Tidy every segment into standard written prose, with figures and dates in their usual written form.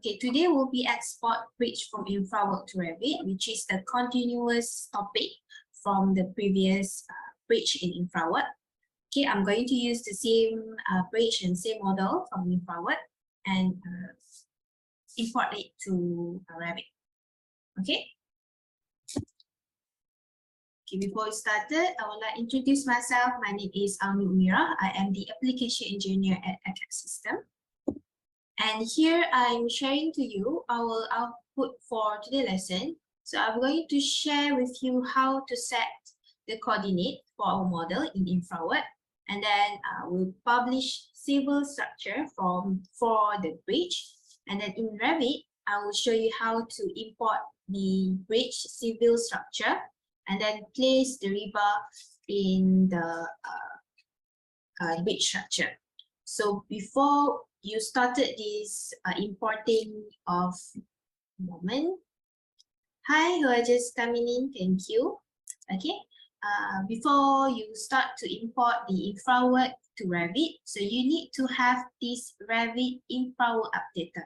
Okay, today we'll be export bridge from InfraWork to Revit, which is the continuous topic from the previous bridge in InfraWork. Okay, I'm going to use the same bridge and same model from InfraWork and import it to Revit. Okay. Okay, before we started, I would like to introduce myself. My name is Mira. I am the application engineer at acadsystems. And here I'm sharing to you our output for today's lesson. So I'm going to share with you how to set the coordinate for our model in InfraWork. And then we'll publish civil structure for the bridge. And then in Revit, I will show you how to import the bridge civil structure and then place the rebar in the bridge structure. So before you started this importing of moment. Hi, who are just coming in, thank you. Okay, before you start to import the InfraWork to Revit, so you need to have this Revit InfraWork updater.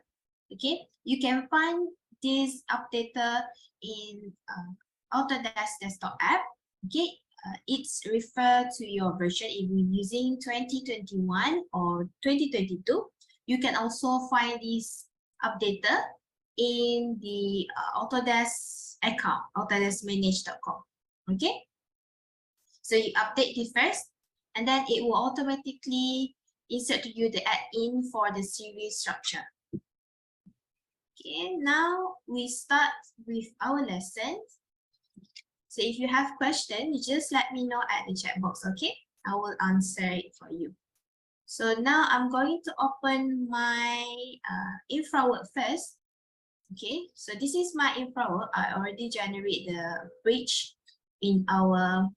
Okay, you can find this updater in Autodesk desktop app. Okay, it's referred to your version if you're using 2021 or 2022. You can also find this updater in the Autodesk account, autodeskmanage.com. Okay, so you update it first, and then it will automatically insert to you the add-in for the series structure. Okay, now we start with our lesson. So if you have questions, just let me know at the chat box, okay? I will answer it for you. So now I'm going to open my InfraWork first. Okay, so this is my InfraWork. I already generate the bridge in our...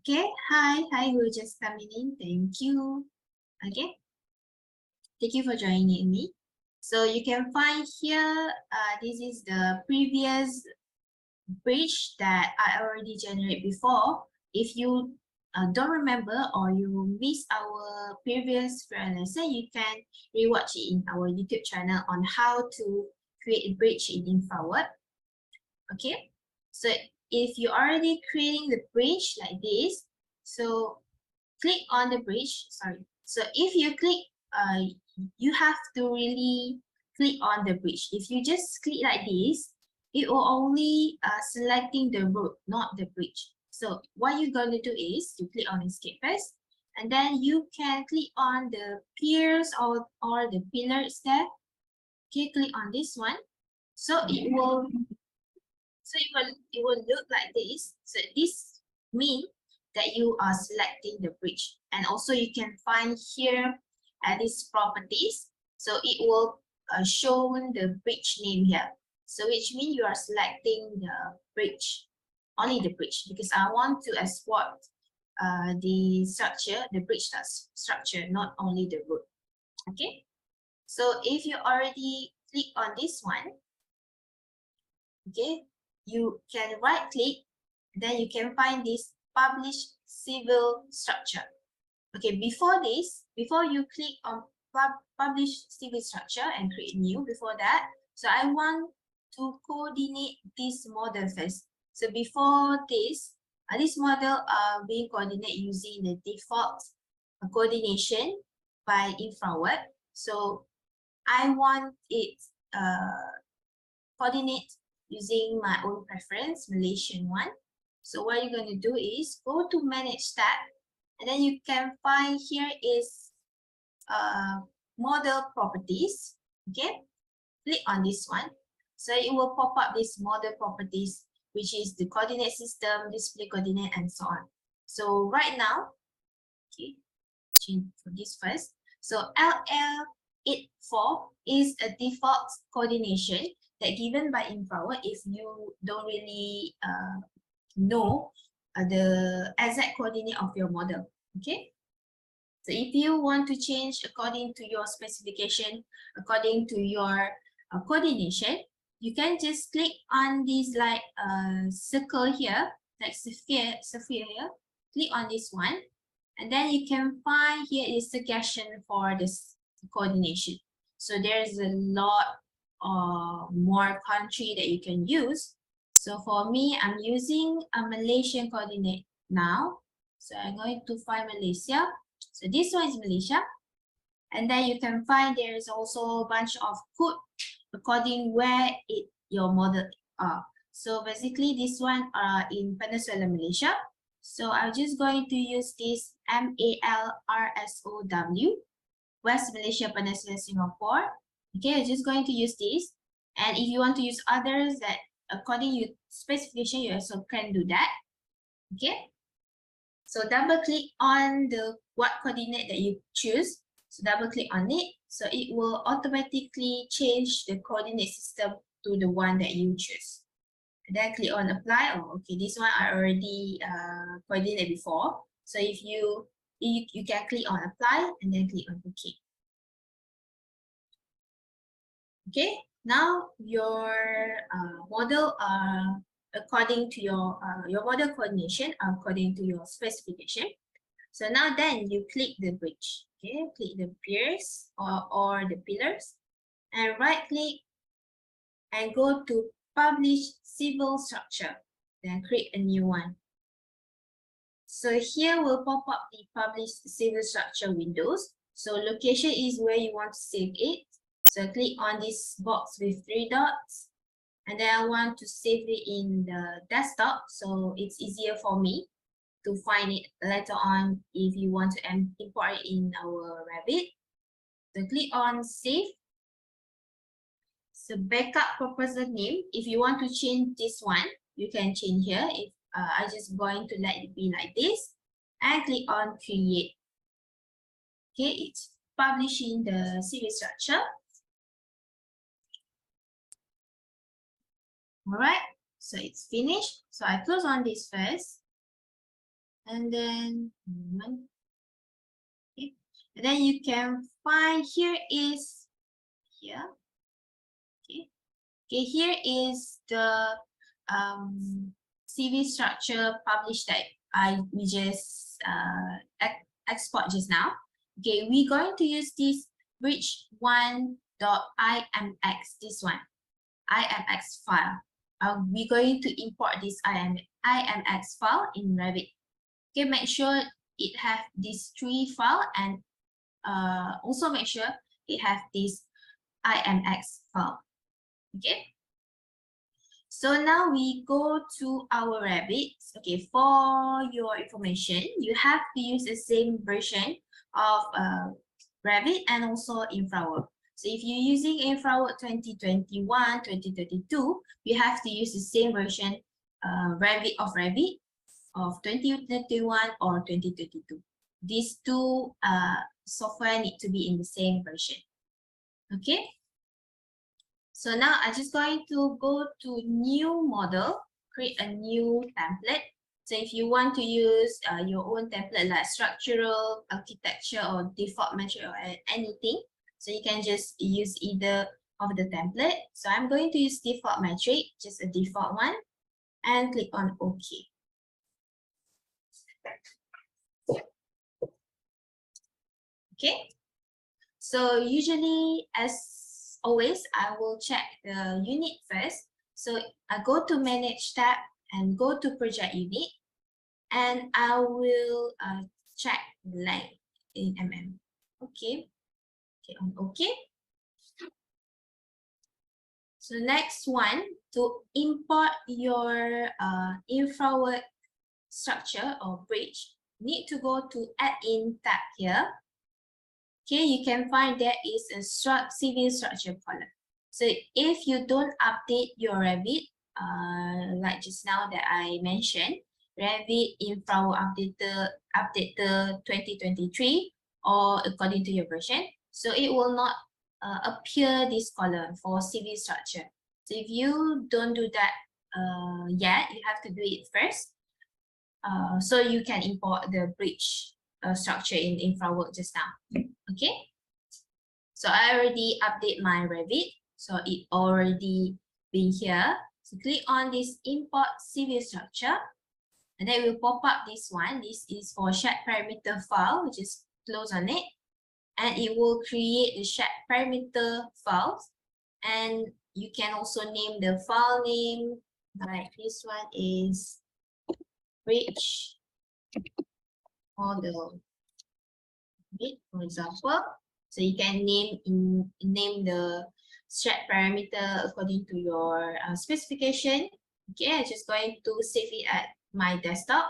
Okay, hi, who just coming in, thank you. Okay, thank you for joining me. So you can find here, this is the previous bridge that I already generated before. If you don't remember or you miss our previous lesson, you can rewatch it in our YouTube channel on how to create a bridge in InfraWork. Okay, so if you're already creating the bridge like this, so click on the bridge. Sorry. So if you click, you have to really click on the bridge. If you just click like this, it will only selecting the road, not the bridge. So what you're going to do is you click on escape first, and then you can click on the piers or the pillars there. Okay, click on this one. So it will look like this. So this means that you are selecting the bridge. And also you can find here at these properties. So it will show the bridge name here. So which means you are selecting the bridge, only the bridge, because I want to export the structure, the bridge structure, not only the road. Okay, so if you already click on this one, okay, you can right click, then you can find this publish civil structure. Okay, before this, before you click on publish civil structure and create new, before that, so I want to coordinate this model first. So before this, this model being coordinated using the default coordination by InfraWork. So I want it coordinate using my own preference, Malaysian one. So what you're going to do is go to Manage tab, and then you can find here is Model Properties. Okay, click on this one. So it will pop up this model properties, which is the coordinate system, display coordinate, and so on. So right now, okay, change for this first. So LL84 is a default coordination that given by InfraWork if you don't really know the exact coordinate of your model. Okay. So if you want to change according to your specification, according to your coordination, you can just click on this like circle here, like sphere here. Click on this one, and then you can find here is suggestion for this coordination. So there's a lot more country that you can use. So for me, I'm using a Malaysian coordinate now. So I'm going to find Malaysia. So this one is Malaysia. And then you can find there is also a bunch of code according where your model are. So basically this one in Peninsula Malaysia. So I'm just going to use this MALRSOW, West Malaysia Peninsula Singapore. Okay, I'm just going to use this. And if you want to use others that according to specification, you also can do that. Okay. So double click on the what coordinate that you choose. So double click on it. So it will automatically change the coordinate system to the one that you choose. And then click on apply. Oh, okay, this one I already coordinated before. So if you can click on apply and then click on OK. Okay, now your model according to your model coordination according to your specification. So now then you click the bridge. Okay, click the piers or the pillars and right click and go to publish civil structure. Then create a new one. So here will pop up the publish civil structure windows. So location is where you want to save it. So click on this box with 3 dots. And then I want to save it in the desktop. So it's easier for me to find it later on if you want to import it in our Revit. So click on save. So backup proposal name, if you want to change this one, you can change here. If I'm just going to let it be like this and click on create. Okay, it's publishing the civil structure. All right, so it's finished. So I close on this first. And then, okay. And then you can find here is here. Okay. Okay, here is the CV structure published that we just export just now. Okay, we're going to use this bridge1.imx, this one, IMX file. We're going to import this IMX file in Revit. Okay, make sure it have these 3 files and also make sure it have this IMX file. Okay. So now we go to our Revit. Okay, for your information, you have to use the same version of Revit and also InfraWorks. So if you're using InfraWorks 2021, 2022, you have to use the same version Revit of 2021 or 2022. These two software need to be in the same version. Okay. So now I'm just going to go to new model, create a new template. So if you want to use your own template like structural, architecture, or default metric or anything, so you can just use either of the template. So I'm going to use default metric, just a default one, and click on OK. Okay. So usually, as always, I will check the unit first. So I go to Manage tab and go to Project Unit, and I will check the length in mm. Okay. Okay, on OK. So next one, to import your InfraWorks structure or bridge, need to go to Add In tab here. Okay, you can find there is a civil structure column. So if you don't update your Revit, like just now that I mentioned, Revit InfraWorks updated 2023 or according to your version, so it will not appear this column for civil structure. So if you don't do that yet, you have to do it first. So you can import the bridge structure in InfraWorks just now. Okay, so I already update my Revit, so it already been here. So click on this import civil structure, and then it will pop up this one. This is for shared parameter file, which is close on it. and it will create the shared parameter files. And you can also name the file name, like this one is bridge model, for example. So you can name the shared parameter according to your specification. Okay, I'm just going to save it at my desktop.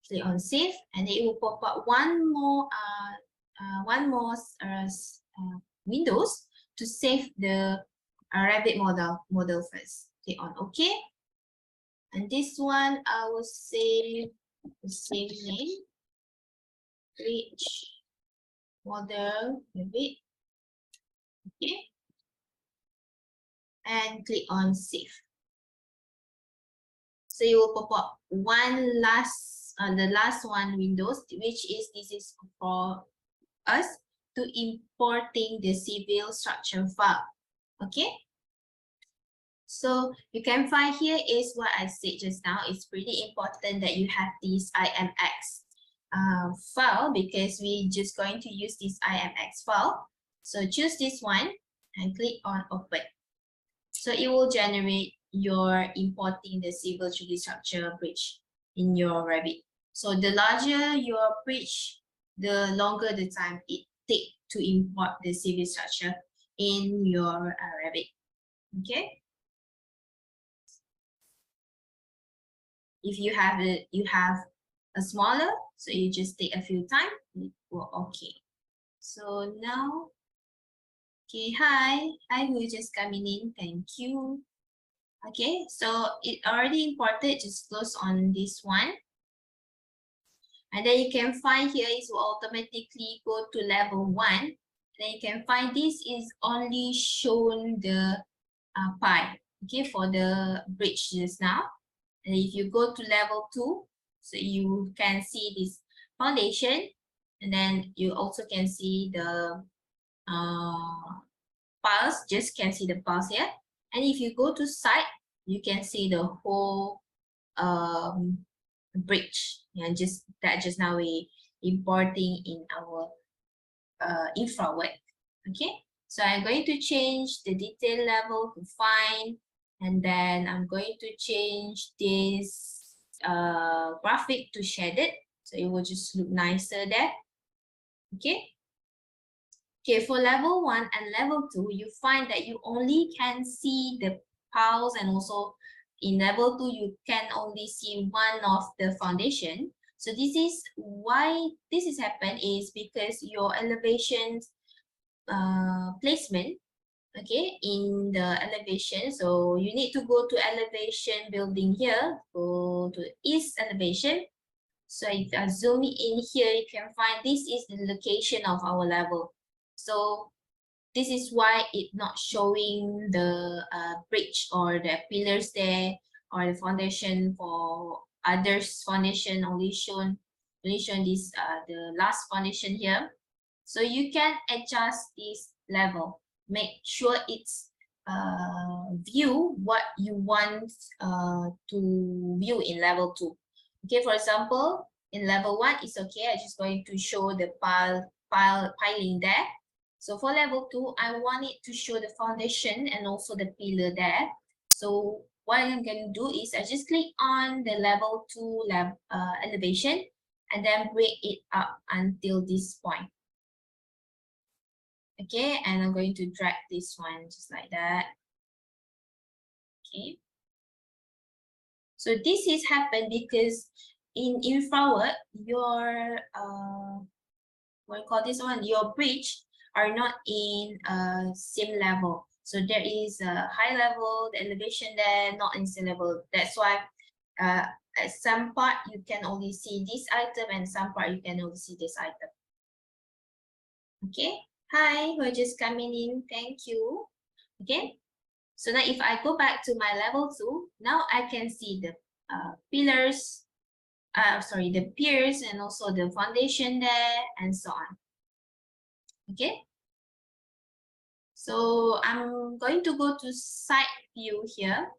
Click on save, and it will pop up one more windows to save the Revit model first. Click on OK, and this one I will save the same name, bridge model Revit. Okay, and click on save. So you will pop up one last, the last one windows, which is this is for us to importing the civil structure file. Okay. So you can find here is what I said just now. It's pretty important that you have this IMX file, because we just going to use this IMX file. So choose this one and click on open. So it will generate your importing the civil 3D structure bridge in your Revit. So the larger your bridge, the longer the time it takes to import the civil structure in your Revit. Okay. If you have a smaller, so you just take a few times, it will okay. So now, okay, hi, who just coming in, thank you. Okay, so it already imported, just close on this one. And then you can find here is will automatically go to level 1. Then you can find this is only shown the pi, okay, for the bridge just now. And if you go to level 2, so you can see this foundation, and then you also can see the piles, just can see the piles here. And if you go to site, you can see the whole bridge, and just now we importing in our InfraWorks. Okay, so I'm going to change the detail level to fine, and then I'm going to change this graphic to shaded, so it will just look nicer there. Okay. Okay, for level 1 and level 2, you find that you only can see the piles, and also in level 2, you can only see one of the foundation. So this is why this is happened is because your elevation placement, okay, in the elevation. So you need to go to elevation building here, go to east elevation. So if I zoom in here, you can find this is the location of our level. So this is why it's not showing the bridge or the pillars there, or the foundation. For others foundation only shown this the last foundation here. So you can adjust this level, make sure it's view what you want to view in level 2. Okay, for example, in level 1 it's okay, I'm just going to show the piling there. So for level 2, I want it to show the foundation and also the pillar there. So what I'm going to do is I just click on the level 2 elevation, and then break it up until this point. Okay, and I'm going to drag this one just like that. Okay. So this is happened because in InfraWorks, your what you call this one, your bridge are not in same level. So there is a high level, the elevation there, not in same level. That's why at some part you can only see this item, and some part you can only see this item. Okay. Hi, we're just coming in. Thank you. Okay. So now if I go back to my level 2, now I can see the pillars, the piers, and also the foundation there, and so on. Okay. So I'm going to go to side view here.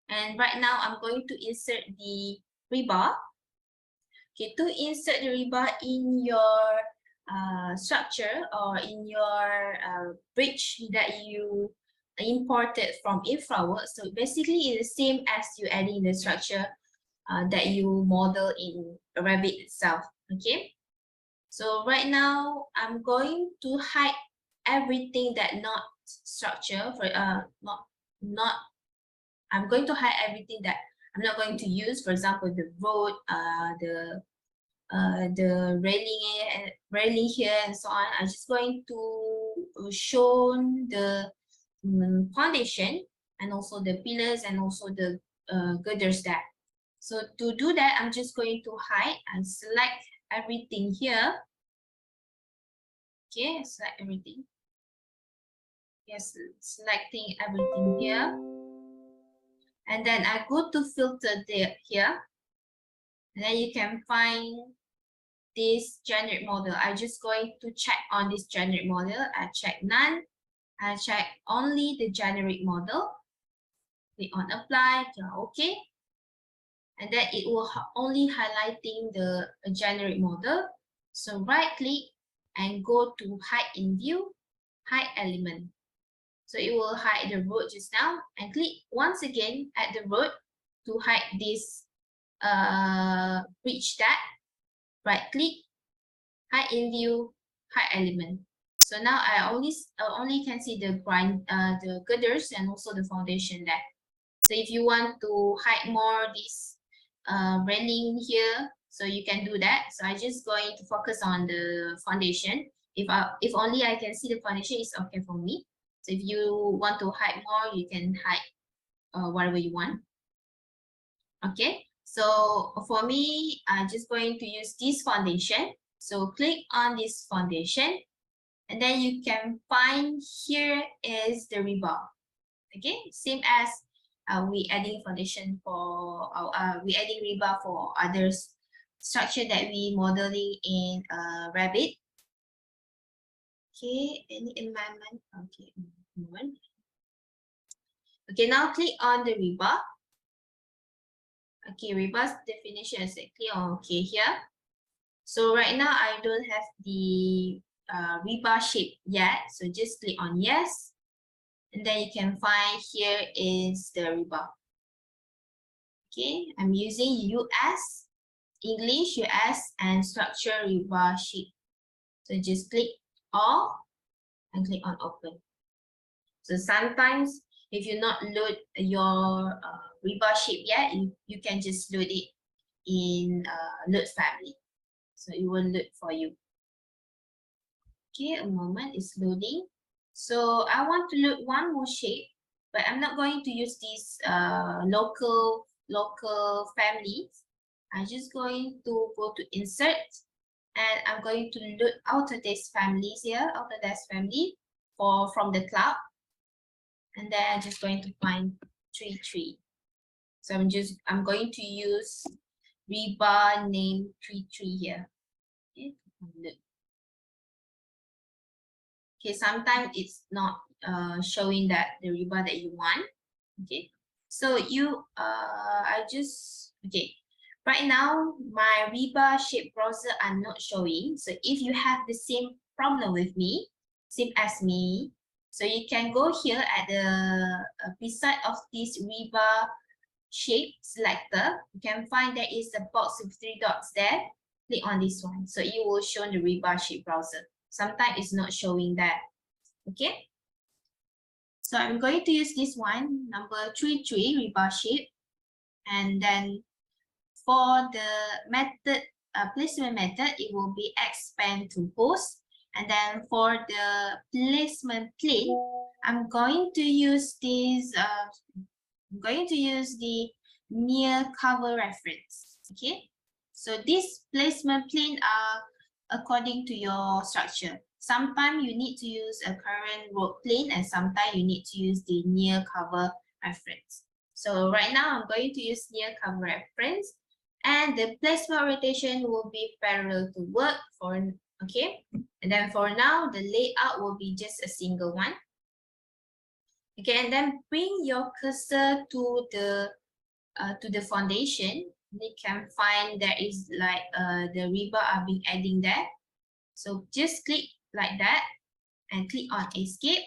And right now I'm going to insert the rebar. Okay, to insert the rebar in your structure or in your bridge that you imported from InfraWorks. So basically it's the same as you adding the structure that you model in Revit itself. Okay. So right now I'm going to hide everything that not structure for not I'm going to hide everything that I'm not going to use. For example, the road, the railing here and so on. I'm just going to show the foundation and also the pillars and also the girders there. So to do that, I'm just going to hide and select everything here. Okay, select everything. Yes, selecting everything here. And then I go to filter there here. And then you can find this generic model. I'm just going to check on this generic model. I check none. I check only the generic model. Click on apply, OK. And then it will only highlighting the generic model. So right click and go to hide in view, hide element. So it will hide the road just now and click once again at the road to hide this bridge that. Right click, hide in view, hide element. So now I only can see the girders and also the foundation there. So if you want to hide more this railing here, so you can do that. So I just going to focus on the foundation. If only I can see the foundation, it's okay for me. So if you want to hide more, you can hide whatever you want. Okay, so for me, I'm just going to use this foundation. So click on this foundation, and then you can find here is the rebar. Okay, same as we adding foundation for we adding rebar for others structure that we modeling in Revit. Okay, any amendment? Okay, moment. Okay, now click on the rebar. Okay, rebar's definition is click on OK here. So right now I don't have the rebar shape yet, so just click on yes. And then you can find here is the rebar. Okay, I'm using US, English, US, and structure rebar sheet. So just click all and click on open. So sometimes if you not load your rebar shape yet, you can just load it in load family. So it will load for you. Okay, a moment, it's loading. So I want to load one more shape, but I'm not going to use these local families. I'm just going to go to insert, and I'm going to load Autodesk families here, Autodesk family from the cloud. And then I'm just going to find 3. So I'm going to use rebar name 3 here. Okay, look. Okay, sometimes it's not showing that the rebar that you want. Okay, so right now my rebar shape browser are not showing. So if you have the same problem with me, same as me, so you can go here at the beside of this rebar shape selector. You can find there is a box with 3 dots there. Click on this one, so it will show the rebar shape browser. Sometimes it's not showing that. Okay, so I'm going to use this one, number 3 rebar shape. And then for the method placement method, it will be expand to host. And then for the placement plane, I'm going to use this I'm going to use the near cover reference. Okay, so this placement plane are according to your structure. Sometimes you need to use a current road plane, and sometimes you need to use the near cover reference. So right now I'm going to use near cover reference, and the placement rotation will be parallel to work for, okay. And then for now, the layout will be just a single one. Okay, and then bring your cursor to the foundation. You can find there is like the rebar are being adding there. So just click like that and click on escape.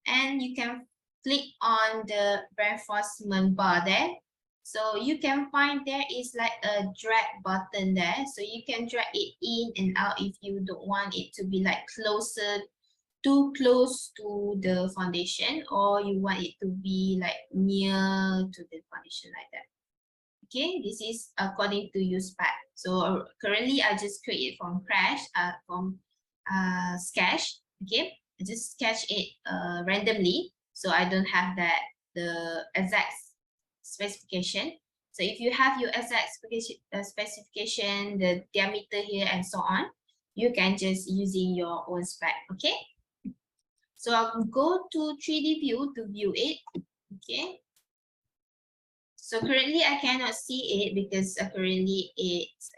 And you can click on the reinforcement bar there. So you can find there is like a drag button there. So you can drag it in and out if you don't want it to be like too close to the foundation, or you want it to be like near to the foundation like that. Okay, this is according to your spec. So currently I just create it from sketch. Okay, I just sketch it randomly, so I don't have the exact specification. So if you have your exact specification, the diameter here and so on, you can just using your own spec. Okay, so I'll go to 3D view to view it. Okay, so currently I cannot see it because currently it's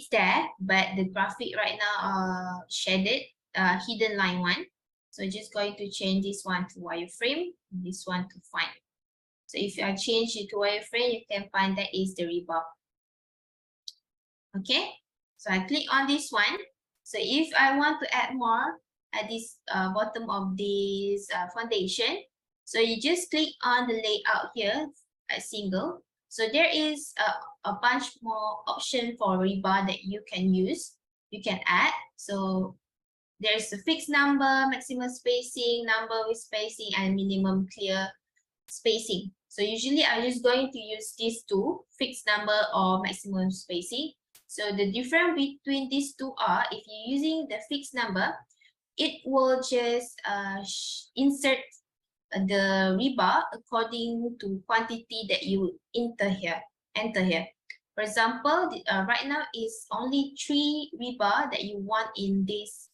there, but the graphic right now shaded hidden line one. So just going to change this one to wireframe, this one to fine. So if I change it to wireframe, you can find that is the rebar. Okay, so I click on this one. So if I want to add more at this bottom of this foundation, so you just click on the layout here at single. So there is a bunch more option for rebar that you can use, you can add. So there's a fixed number, maximum spacing, number with spacing, and minimum clear spacing. So usually I'm just going to use these two, fixed number or maximum spacing. So the difference between these two are, if you're using the fixed number, it will just insert the rebar according to quantity that you enter here. For example, right now is only 3 rebar that you want in this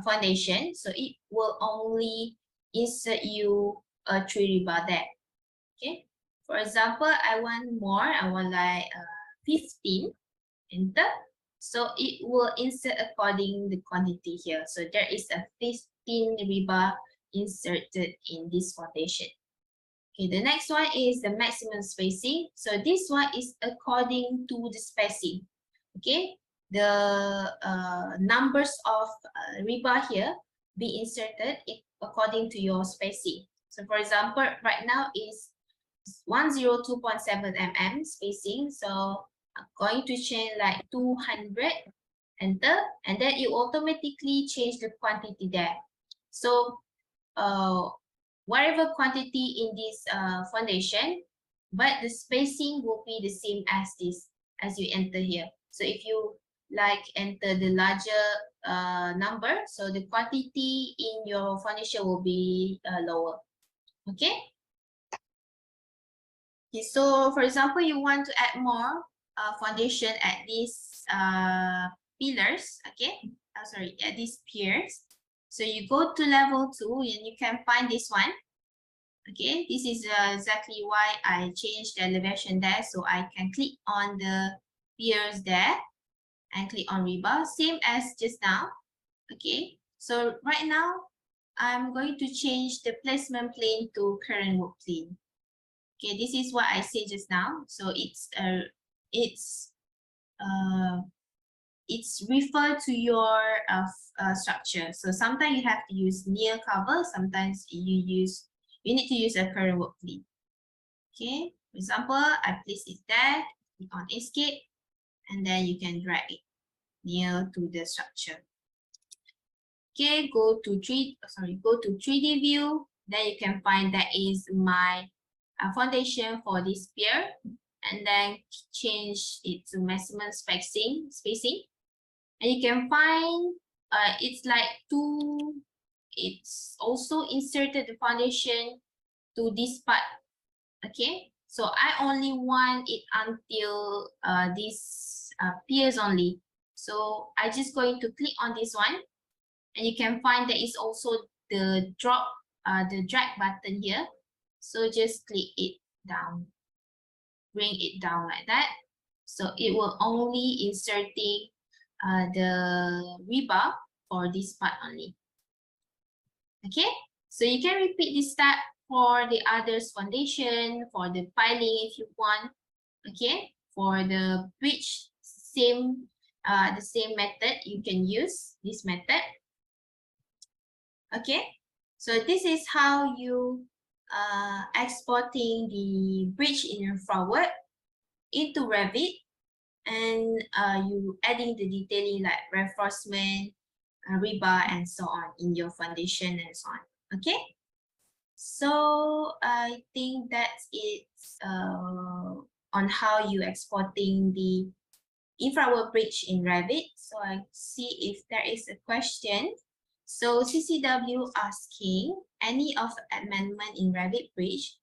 foundation, so it will only insert you a 3 rebar there. Okay, for example, I want more, I want like 15, enter. So it will insert according the quantity here. So there is a 15 rebar inserted in this foundation. Okay, the next one is the maximum spacing. So this one is according to the spacing. Okay, the numbers of rebar here be inserted according to your spacing. So for example, right now is 102.7 mm spacing. So I'm going to change like 200, enter, and then you automatically change the quantity there. So whatever quantity in this foundation, but the spacing will be the same as this, as you enter here. So if you like enter the larger number, so the quantity in your foundation will be lower. Okay. Okay, so for example, you want to add more foundation at these pillars, okay? Sorry, at these piers. So you go to level 2 and you can find this one. Okay, this is exactly why I changed the elevation there. So I can click on the piers there and click on rebar, same as just now. Okay, so right now I'm going to change the placement plane to current work plane. Okay, this is what I said just now. So it's referred to your structure. So sometimes you have to use near cover. Sometimes you need to use a current work plane. Okay, for example, I place it there, click on escape, and then you can drag it near to the structure. Okay, go to 3D view. Then you can find that is my foundation for this pier, and then change it to maximum spacing, and you can find it's like it's also inserted the foundation to this part. Okay, so I only want it until this piers only. So I just going to click on this one, and you can find that it's also the drag button here. So just click it down, bring it down like that. So it will only inserting the rebar for this part only. Okay, so you can repeat this step for the others foundation, for the piling if you want. Okay, for the bridge, same the same method, you can use this method. Okay, so this is how you exporting the bridge in InfraWorks into Revit, and you adding the detailing like reinforcement, rebar, and so on in your foundation and so on. Okay, so I think that's it on how you exporting the InfraWorks bridge in Revit. So I see if there is a question. So CCW asking, any of amendment in Revit bridge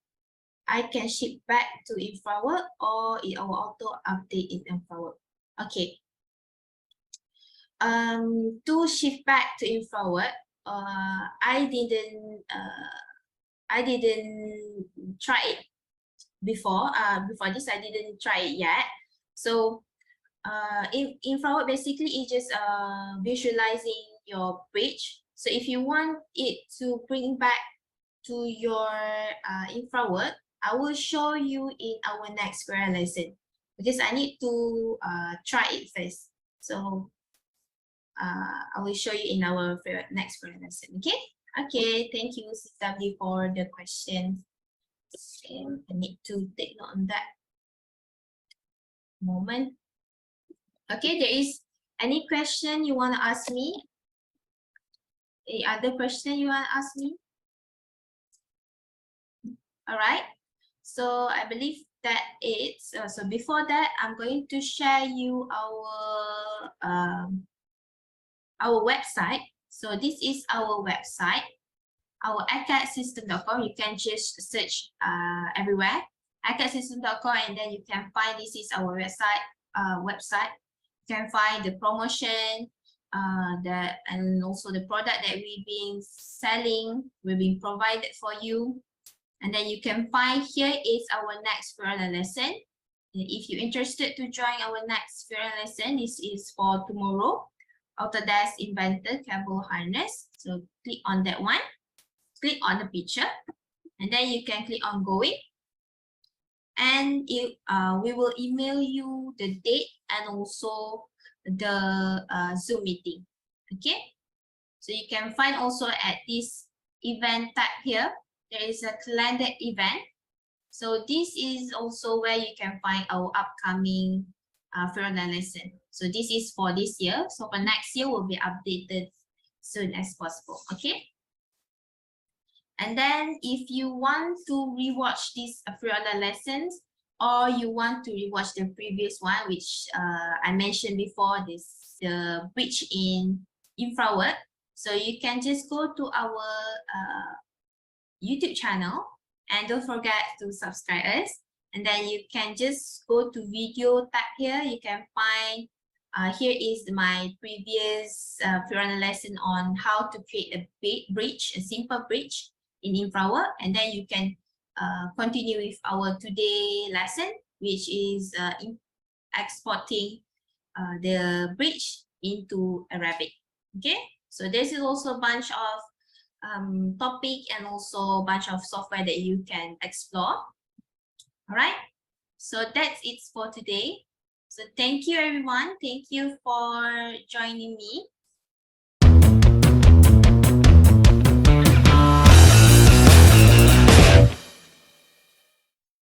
I can ship back to InfraWorks, or it will auto update in InfraWorks? Okay. To ship back to InfraWorks, I didn't try it before. Before this, I didn't try it yet. So in InfraWorks, basically it's just visualizing your bridge. So if you want it to bring back to your InfraWorks, I will show you in our next square lesson, because I need to try it first. So I will show you in our next square lesson. Okay. Okay. Thank you, CW, for the questions. Okay, I need to take note on that moment. Okay, there is any question you want to ask me? Any other question you want to ask me? All right. So I believe that it's so before that, I'm going to share you our website. So this is our website, our acadsystems.com. You can just search everywhere, acadsystems.com, and then you can find this is our website. You can find the promotion, and also the product that we've been selling, we've been provided for you. And then you can find here is our next Fiorella lesson. And if you're interested to join our next Fiorella lesson, this is for tomorrow, Autodesk Inventor Cable Harness. So click on that one, click on the picture, and then you can click on going. And we will email you the date and also the Zoom meeting. Okay, so you can find also at this event tab here, there is a calendar event. So this is also where you can find our upcoming Fiorella lesson. So this is for this year. So for next year will be updated soon as possible. Okay. And then if you want to rewatch these Fiorella lessons, or you want to rewatch the previous one, which I mentioned before, this the bridge in InfraWorks. So you can just go to our YouTube channel, and don't forget to subscribe us. And then you can just go to video tab here. You can find here is my previous Fiorella lesson on how to create a bridge, a simple bridge in InfraWorks. And then you can continue with our today lesson, which is exporting the bridge into a Revit. Okay, so this is also a bunch of topic and also a bunch of software that you can explore. All right, so that's it for today. So thank you everyone. Thank you for joining me.